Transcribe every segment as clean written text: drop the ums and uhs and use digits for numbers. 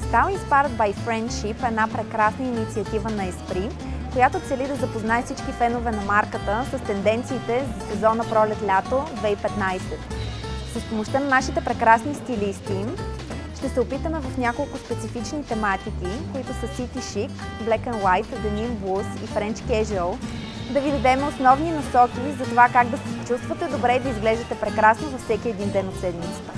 Style Inspired by Friendship е една прекрасна инициатива на Esprit, която цели да запознае всички фенове на марката с тенденциите за сезона пролет-лято 2015. С помощта на нашите прекрасни стилисти ще се опитаме в няколко специфични тематики, които са City Chic, Black and White, Denim Blues и French Casual, да ви дадем основни насоки за това как да се чувствате добре и да изглеждате прекрасно във всеки един ден от седмицата.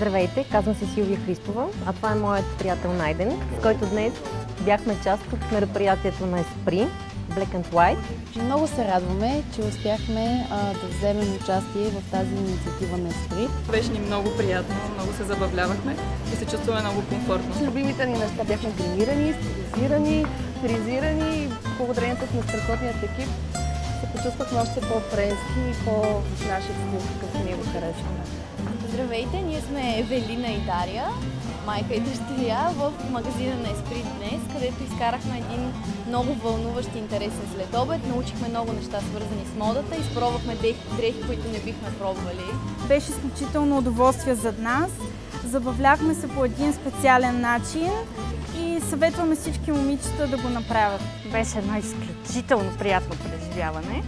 Здравейте, казвам се Силвия Христова, а това е моят приятел Найден, с който днес бяхме част от мероприятието на Esprit Black and White. Много се радваме, че успяхме да вземем участие в тази инициатива на Esprit. Беше ни много приятно, много се забавлявахме и се чувстваме много комфортно. Любимите ни неща бяхме гримирани, стилизирани, фризирани. Благодарението на страхотният екип се почувствахме още по-френски и по-в нашия стил, какъвто ние го харесваме. Здравейте, ние сме Евелина и Дария, майка и дъщеря, в магазина на Esprit днес, където изкарахме един много вълнуващ и интересен следобед. Научихме много неща, свързани с модата, изпробвахме дрехи, които не бихме пробвали. Беше изключително удоволствие за нас. Забавляхме се по един специален начин и съветваме всички момичета да го направят. Беше едно изключително приятно преживяване.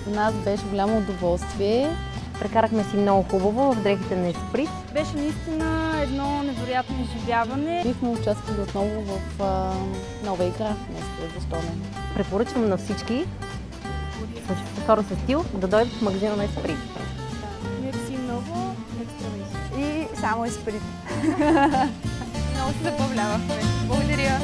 За нас беше голямо удоволствие. Прекарахме си много хубаво в дрехите на Esprit. Беше наистина едно невероятно изживяване. Бихме участвали отново в нова игра на Esprit, защо не? Препоръчвам на всички хора с стил да дойдат в магазина на Esprit. Мерси много, И само Esprit. много се забавлявахме. Благодаря.